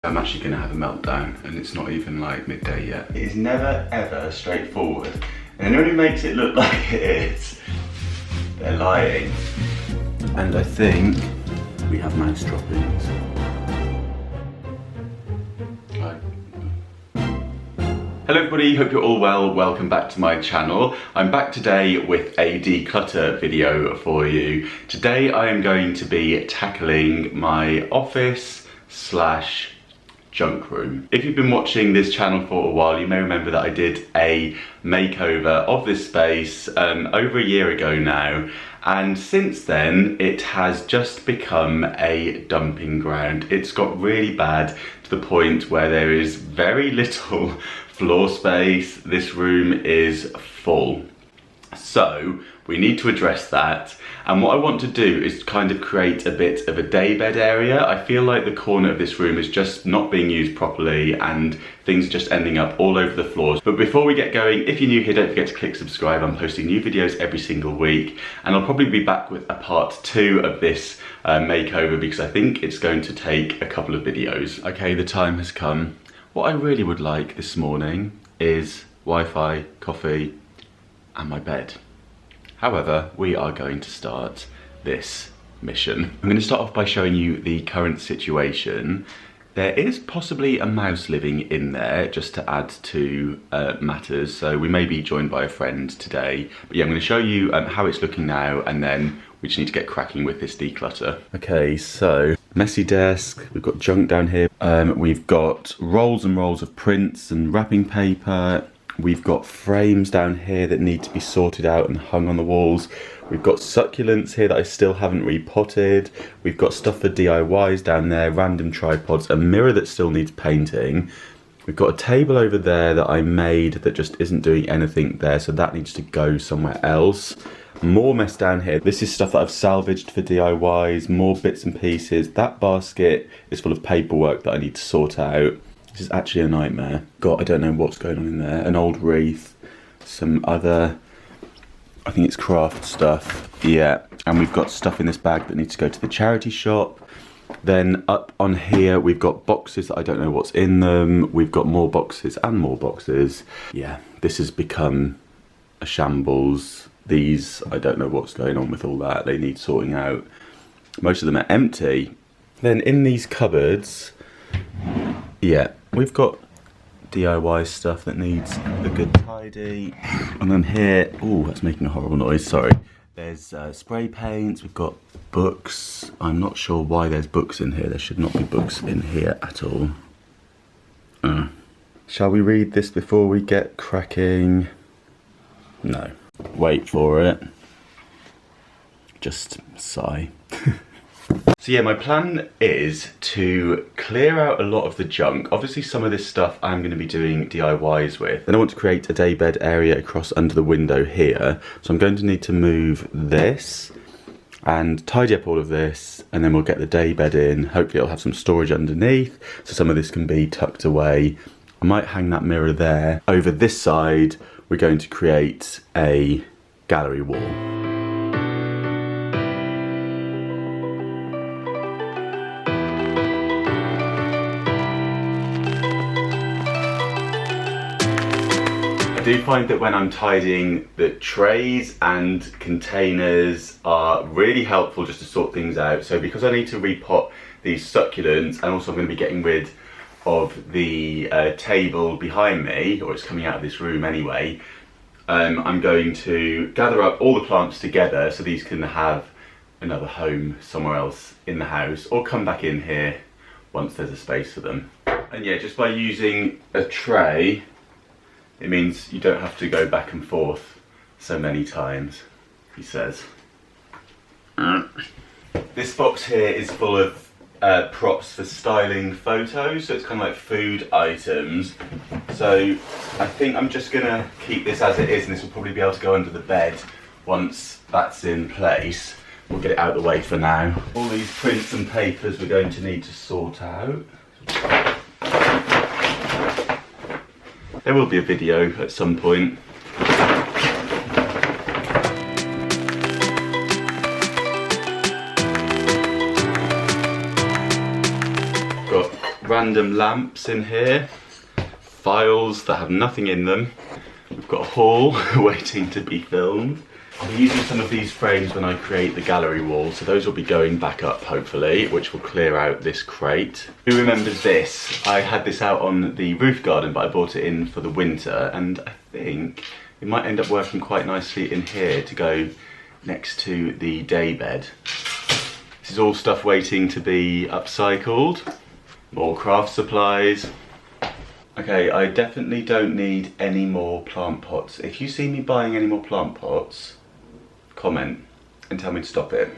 I'm actually going to have a meltdown, and it's not even like midday yet. It is never ever straightforward, and anyone who makes it look like it is, they're lying. And I think we have mouse droppings. Hello everybody, hope you're all well. Welcome back to my channel. I'm back today with a declutter video for you. Today I am going to be tackling my office slash junk room. If you've been watching this channel for a while, you may remember that I did a makeover of this space over a year ago now, and since then it has just become a dumping ground. It's got really bad to the point where there is very little floor space. This room is full. So we need to address that, and what I want to do is kind of create a bit of a daybed area. I feel like the corner of this room is just not being used properly and things are just ending up all over the floors. But before we get going, if you're new here, don't forget to click subscribe. I'm posting new videos every single week, and I'll probably be back with a part 2 of this makeover because I think it's going to take a couple of videos. Okay, the time has come. What I really would like this morning is Wi-Fi, coffee, and my bed. However, we are going to start this mission. I'm going to start off by showing you the current situation. There is possibly a mouse living in there, just to add to matters, so we may be joined by a friend today. But yeah, I'm going to show you how it's looking now, and then we just need to get cracking with this declutter. Okay, so messy desk, we've got junk down here. We've got rolls and rolls of prints and wrapping paper. We've got frames down here that need to be sorted out and hung on the walls. We've got succulents here that I still haven't repotted. We've got stuff for DIYs down there, random tripods, a mirror that still needs painting. We've got a table over there that I made that just isn't doing anything there, so that needs to go somewhere else. More mess down here. This is stuff that I've salvaged for DIYs, more bits and pieces. That basket is full of paperwork that I need to sort out. This is actually a nightmare. God, I don't know what's going on in there. An old wreath, some other, I think it's craft stuff. Yeah, and we've got stuff in this bag that needs to go to the charity shop. Then up on here, we've got boxes that I don't know what's in them. We've got more boxes and more boxes. Yeah, this has become a shambles. These, I don't know what's going on with all that. They need sorting out. Most of them are empty. Then in these cupboards, yeah, we've got DIY stuff that needs a good tidy. And then here, oh, that's making a horrible noise, sorry. There's spray paints, we've got books. I'm not sure why there's books in here. There should not be books in here at all. Shall we read this before we get cracking? No. Wait for it. Just sigh. So yeah, my plan is to clear out a lot of the junk. Obviously some of this stuff I'm going to be doing DIYs with. Then I want to create a daybed area across under the window here. So I'm going to need to move this and tidy up all of this, and then we'll get the daybed in. Hopefully it'll have some storage underneath, so some of this can be tucked away. I might hang that mirror there. Over this side, we're going to create a gallery wall. I do find that when I'm tidying, the trays and containers are really helpful just to sort things out. So because I need to repot these succulents, and also I'm going to be getting rid of the table behind me, or it's coming out of this room anyway, I'm going to gather up all the plants together so these can have another home somewhere else in the house, or come back in here once there's a space for them. And yeah, just by using a tray, it means you don't have to go back and forth so many times, he says. This box here is full of props for styling photos, so it's kind of like food items. So I think I'm just gonna keep this as it is, and this will probably be able to go under the bed once that's in place. We'll get it out of the way for now. All these prints and papers we're going to need to sort out. There will be a video at some point. random lamps in here, files that have nothing in them. We've got a haul waiting to be filmed. I'll be using some of these frames when I create the gallery wall, so those will be going back up hopefully, which will clear out this crate. Who remembers this? I had this out on the roof garden, but I brought it in for the winter, and I think it might end up working quite nicely in here to go next to the day bed. This is all stuff waiting to be upcycled. More craft supplies. Okay, I definitely don't need any more plant pots. If you see me buying any more plant pots, comment and tell me to stop it.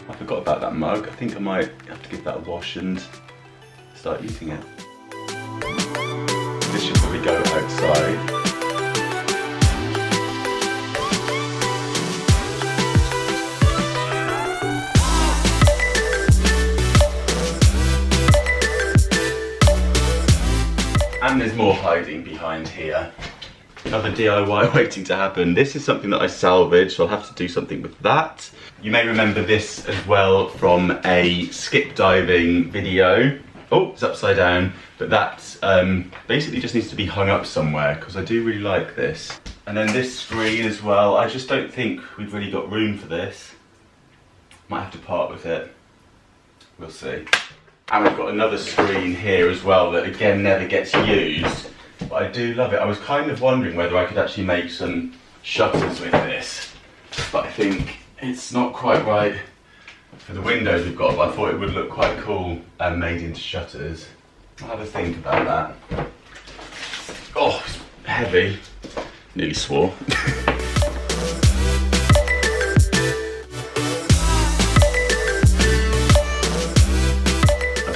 I forgot about that mug. I think I might have to give that a wash and start using it. This should probably go outside. And there's more hiding behind here. Another DIY waiting to happen. This is something that I salvaged, so I'll have to do something with that. You may remember this as well from a skip diving video. Oh, it's upside down, but that basically just needs to be hung up somewhere because I do really like this. And then this screen as well, I just don't think we've really got room for this. Might have to part with it. We'll see. And we've got another screen here as well that again never gets used. But I do love it. I was kind of wondering whether I could actually make some shutters with this. But I think it's not quite right for the windows we've got, but I thought it would look quite cool and made into shutters. I'll have a think about that. Oh, it's heavy. Nearly swore.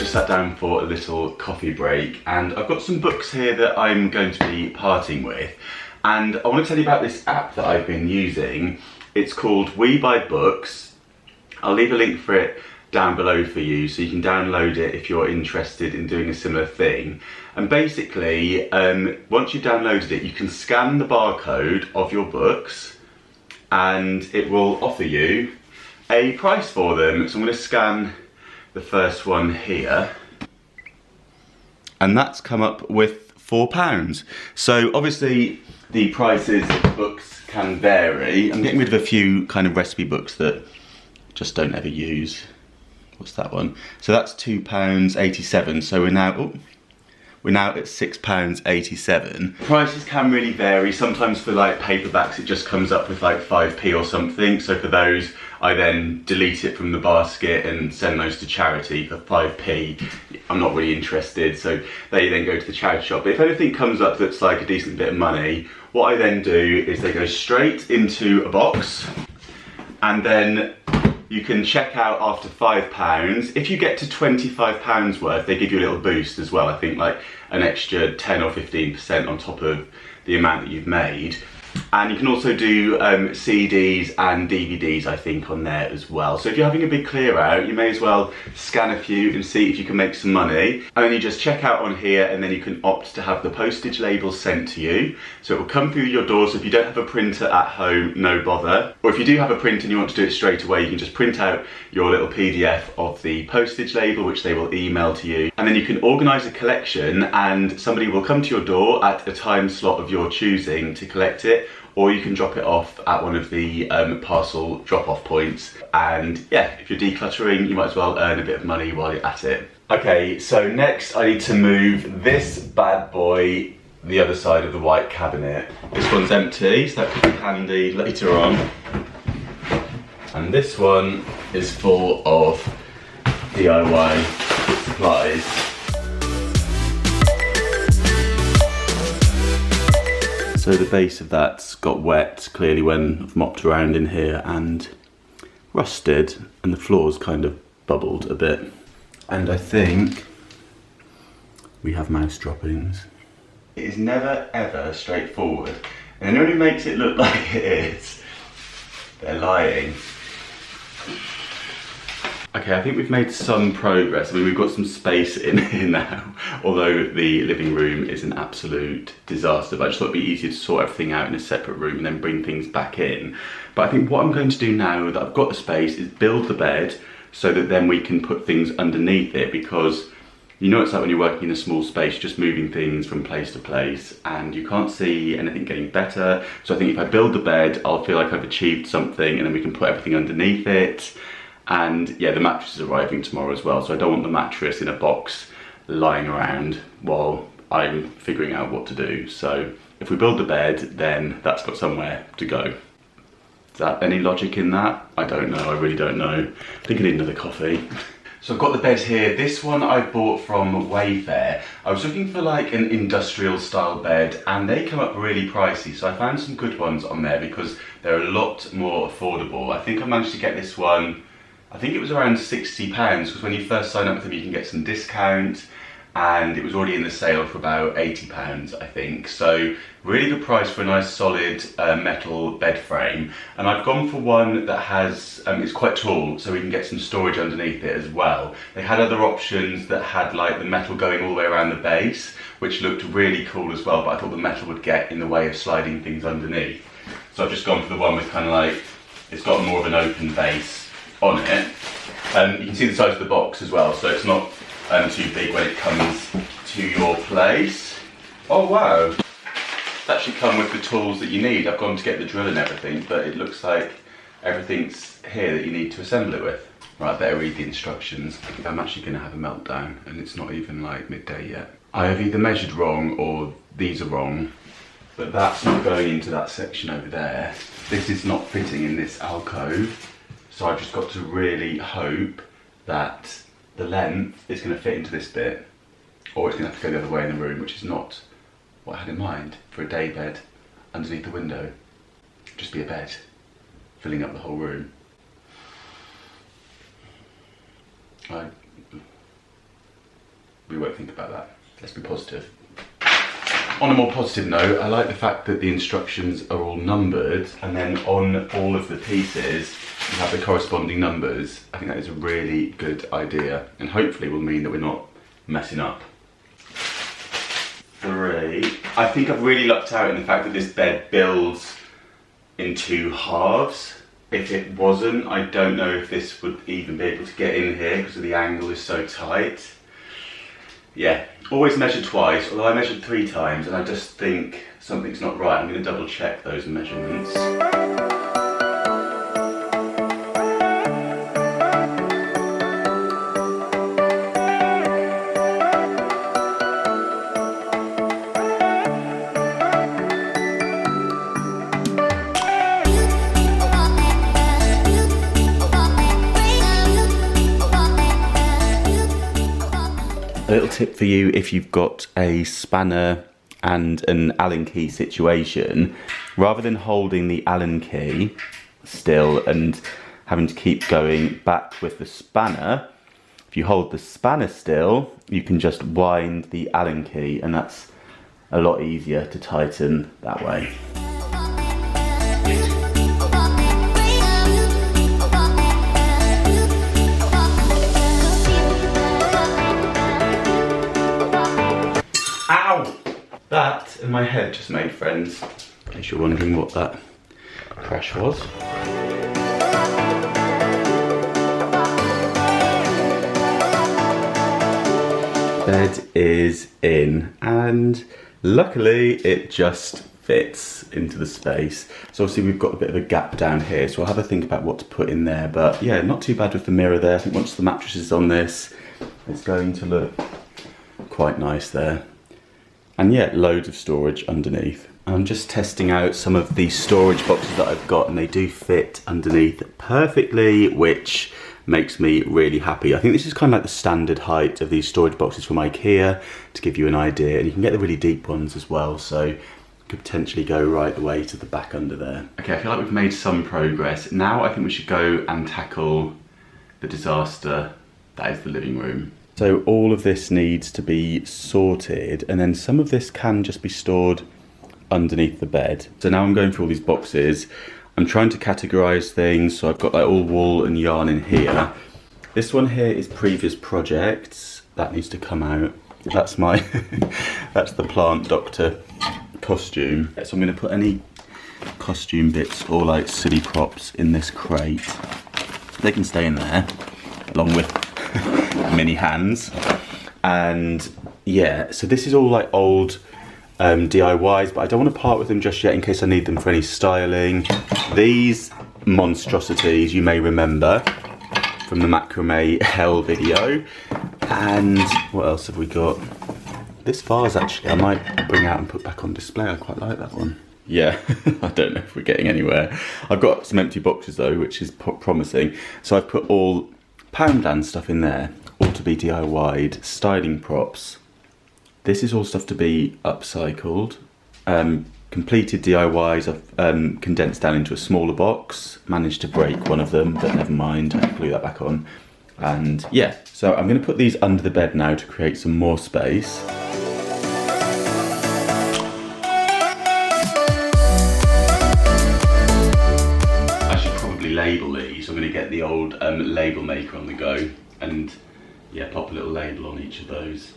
Sat down for a little coffee break, and I've got some books here that I'm going to be parting with, and I want to tell you about this app that I've been using. It's called We Buy Books. I'll leave a link for it down below for you so you can download it if you're interested in doing a similar thing. And basically once you've downloaded it, you can scan the barcode of your books and it will offer you a price for them. So I'm going to scan the first one here, and that's come up with £4. So obviously the prices of the books can vary. I'm getting rid of a few kind of recipe books that just don't ever use. What's that one? So that's £2.87. So we're now at £6.87. Prices can really vary. Sometimes for like paperbacks it just comes up with like 5p or something. So for those I then delete it from the basket and send those to charity for 5p. I'm not really interested, so they then go to the charity shop. But if anything comes up that's like a decent bit of money, what I then do is they go straight into a box, and then you can check out after £5. If you get to £25 worth, they give you a little boost as well. I think like an extra 10 or 15% on top of the amount that you've made. And you can also do CDs and DVDs, I think, on there as well. So if you're having a big clear out, you may as well scan a few and see if you can make some money. And then you just check out on here, and then you can opt to have the postage labels sent to you. So it will come through your door. So if you don't have a printer at home, no bother. Or if you do have a printer and you want to do it straight away, you can just print out your little PDF of the postage label, which they will email to you. And then you can organise a collection, and somebody will come to your door at a time slot of your choosing to collect it. Or you can drop it off at one of the parcel drop-off points. And yeah, if you're decluttering, you might as well earn a bit of money while you're at it. Okay, so next I need to move this bad boy the other side of the white cabinet. This one's empty, so that could be handy later on. And this one is full of DIY supplies. So the base of that's got wet, clearly when I've mopped around in here, and rusted, and the floor's kind of bubbled a bit. And I think we have mouse droppings. It is never ever straightforward, and anyone who makes it look like it is, they're lying. Okay, I think we've made some progress. I mean, we've got some space in here now, although the living room is an absolute disaster. But I just thought it'd be easier to sort everything out in a separate room and then bring things back in. But I think what I'm going to do now that I've got the space is build the bed, so that then we can put things underneath it, because you know it's like when you're working in a small space, just moving things from place to place, and you can't see anything getting better. So I think if I build the bed, I'll feel like I've achieved something, and then we can put everything underneath it. And yeah, the mattress is arriving tomorrow as well, so I don't want the mattress in a box lying around while I'm figuring out what to do. So if we build the bed, then that's got somewhere to go. Is that any logic in that? I don't know, I really don't know. I think I need another coffee. So I've got the bed here. This one I bought from Wayfair. I was looking for like an industrial style bed, and they come up really pricey. So I found some good ones on there because they're a lot more affordable. I think I managed to get this one, I think it was around £60, because when you first sign up with them you can get some discount, and it was already in the sale for about £80, I think. So really good price for a nice solid metal bed frame. And I've gone for one that has, it's quite tall, so we can get some storage underneath it as well. They had other options that had like the metal going all the way around the base, which looked really cool as well, but I thought the metal would get in the way of sliding things underneath. So I've just gone for the one with kind of like, it's got more of an open base on it. You can see the size of the box as well, so it's not too big when it comes to your place. Oh wow, it's actually come with the tools that you need. I've gone to get the drill and everything, but it looks like everything's here that you need to assemble it with. Right, I better read the instructions. I think I'm actually going to have a meltdown, and it's not even like midday yet. I have either measured wrong or these are wrong, but that's not going into that section over there. This is not fitting in this alcove, so I've just got to really hope that the length is going to fit into this bit, or it's going to have to go the other way in the room, which is not what I had in mind for a day bed underneath the window. Just be a bed filling up the whole room. We won't think about that. Let's be positive. On a more positive note, I like the fact that the instructions are all numbered, and then on all of the pieces you have the corresponding numbers. I think that is a really good idea, and hopefully will mean that we're not messing up. 3. I think I've really lucked out in the fact that this bed builds in 2 halves. If it wasn't, I don't know if this would even be able to get in here because the angle is so tight. Yeah, always measure twice, although I measured 3 times, and I just think something's not right. I'm going to double check those measurements. A little tip for you if you've got a spanner and an Allen key situation, rather than holding the Allen key still and having to keep going back with the spanner, if you hold the spanner still, you can just wind the Allen key, and that's a lot easier to tighten that way. Ow! That and my head just made friends, in case you're wondering what that crash was. Bed is in, and luckily it just fits into the space. So obviously we've got a bit of a gap down here, so I'll have a think about what to put in there, but yeah, not too bad with the mirror there. I think once the mattress is on this, it's going to look quite nice there. And yeah, loads of storage underneath. I'm just testing out some of the storage boxes that I've got, and they do fit underneath perfectly, which makes me really happy. I think this is kind of like the standard height of these storage boxes from IKEA, to give you an idea, and you can get the really deep ones as well, so you could potentially go right the way to the back under there. Okay, I feel like we've made some progress. Now I think we should go and tackle the disaster that is the living room. So all of this needs to be sorted, and then some of this can just be stored underneath the bed. So now I'm going through all these boxes. I'm trying to categorize things, so I've got like all wool and yarn in here. This one here is previous projects. That needs to come out. That's my, that's the plant doctor costume. So I'm gonna put any costume bits or like silly props in this crate. They can stay in there. along with mini hands. And yeah, so this is all like old DIYs, but I don't want to part with them just yet in case I need them for any styling. These monstrosities you may remember from the macrame hell video. And what else have we got? This vase actually I might bring out and put back on display. I quite like that one. Yeah, I don't know if we're getting anywhere. I've got some empty boxes though, which is promising. So I've put all Poundland stuff in there, all to be DIY'd, styling props. This is all stuff to be upcycled. Completed DIYs I've condensed down into a smaller box. Managed to break one of them, but never mind, I can glue that back on. And yeah, so I'm going to put these under the bed now to create some more space. Label these. I'm going to get the old label maker on the go and yeah, pop a little label on each of those.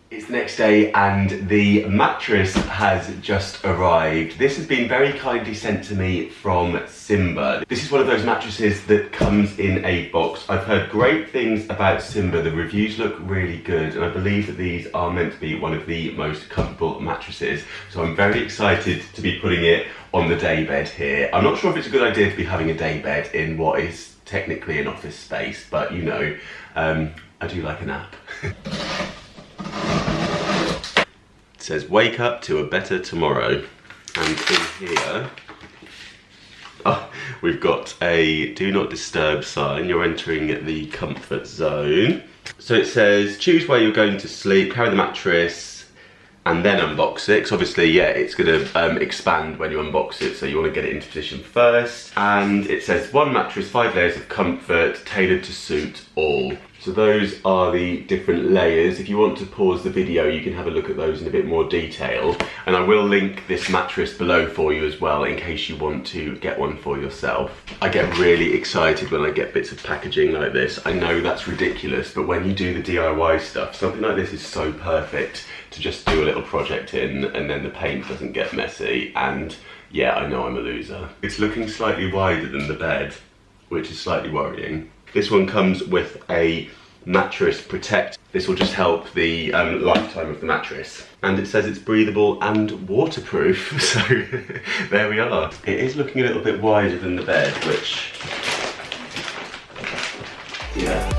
It's the next day and the mattress has just arrived. This has been very kindly sent to me from Simba. This is one of those mattresses that comes in a box. I've heard great things about Simba. The reviews look really good and I believe that these are meant to be one of the most comfortable mattresses. So I'm very excited to be putting it on the daybed here. I'm not sure if it's a good idea to be having a daybed in what is technically an office space, but you know, I do like a nap. It says wake up to a better tomorrow, and in here we've got a do not disturb sign. You're entering the comfort zone. So it says choose where you're going to sleep, carry the mattress and then unbox it. So obviously yeah, it's going to expand when you unbox it, so you want to get it into position first. And it says one mattress, 5 layers of comfort, tailored to suit all. So those are the different layers. If you want to pause the video, you can have a look at those in a bit more detail. And I will link this mattress below for you as well, in case you want to get one for yourself. I get really excited when I get bits of packaging like this. I know that's ridiculous, but when you do the DIY stuff, something like this is so perfect to just do a little project in, and then the paint doesn't get messy. And yeah, I know I'm a loser. It's looking slightly wider than the bed, which is slightly worrying. This one comes with a mattress protect. This will just help the lifetime of the mattress. And it says it's breathable and waterproof, so there we are. It is looking a little bit wider than the bed, which, yeah.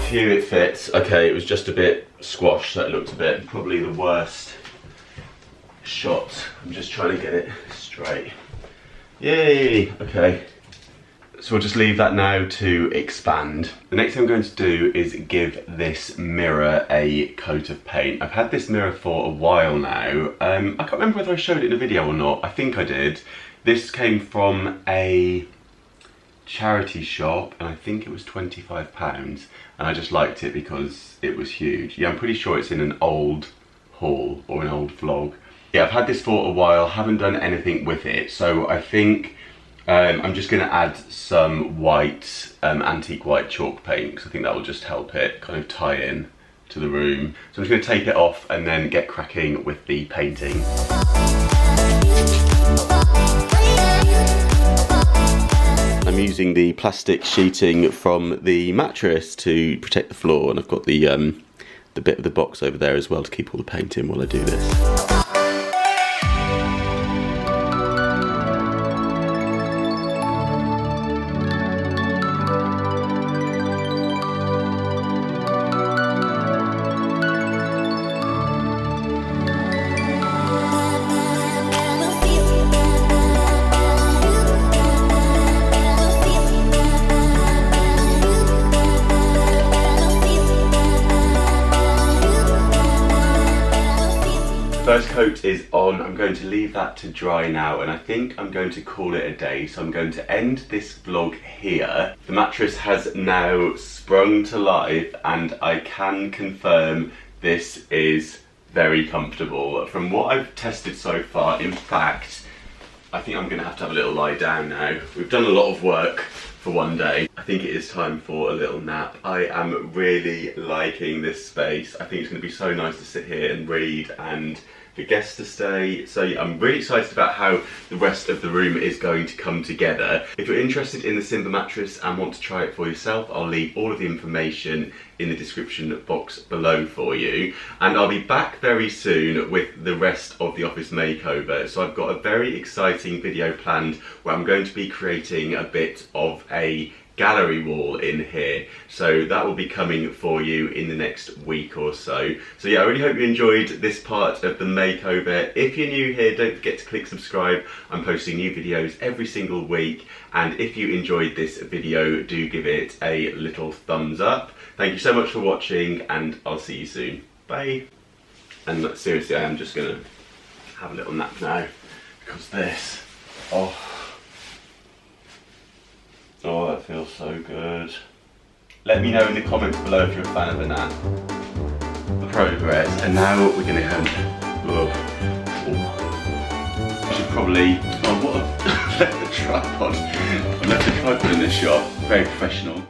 Phew, it fits. Okay, it was just a bit squashed, so it looked a bit, probably the worst shot. I'm just trying to get it straight. Yay, okay. So we'll just leave that now to expand. The next thing I'm going to do is give this mirror a coat of paint. I've had this mirror for a while now. I can't remember whether I showed it in a video or not. I think I did. This came from a charity shop and I think it was £25, and I just liked it because it was huge. Yeah, I'm pretty sure it's in an old haul or an old vlog. Yeah, I've had this for a while, haven't done anything with it, so I think I'm just going to add some white, antique white chalk paint, because I think that will just help it kind of tie in to the room. So I'm just going to take it off and then get cracking with the painting. I'm using the plastic sheeting from the mattress to protect the floor, and I've got the bit of the box over there as well to keep all the paint in while I do this. First coat is on. I'm going to leave that to dry now, and I think I'm going to call it a day. So I'm going to end this vlog here. The mattress has now sprung to life, and I can confirm this is very comfortable. From what I've tested so far, in fact, I think I'm going to have a little lie down now. We've done a lot of work for one day. I think it is time for a little nap. I am really liking this space. I think it's going to be so nice to sit here and read and for guests to stay. So yeah, I'm really excited about how the rest of the room is going to come together. If you're interested in the Simba mattress and want to try it for yourself, I'll leave all of the information in the description box below for you. And I'll be back very soon with the rest of the office makeover. So I've got a very exciting video planned where I'm going to be creating a bit of a gallery wall in here, so that will be coming for you in the next week or so. So yeah, I really hope you enjoyed this part of the makeover. If you're new here, don't forget to click subscribe. I'm posting new videos every single week, and if you enjoyed this video, do give it a little thumbs up. Thank you so much for watching, and I'll see you soon. Bye. And seriously, I am just gonna have a little nap now, because this, oh, that feels so good. Let me know in the comments below if you're a fan of the nap. The progress. And now we're going to I should probably, left the tripod. I left the tripod in the shop. Very professional.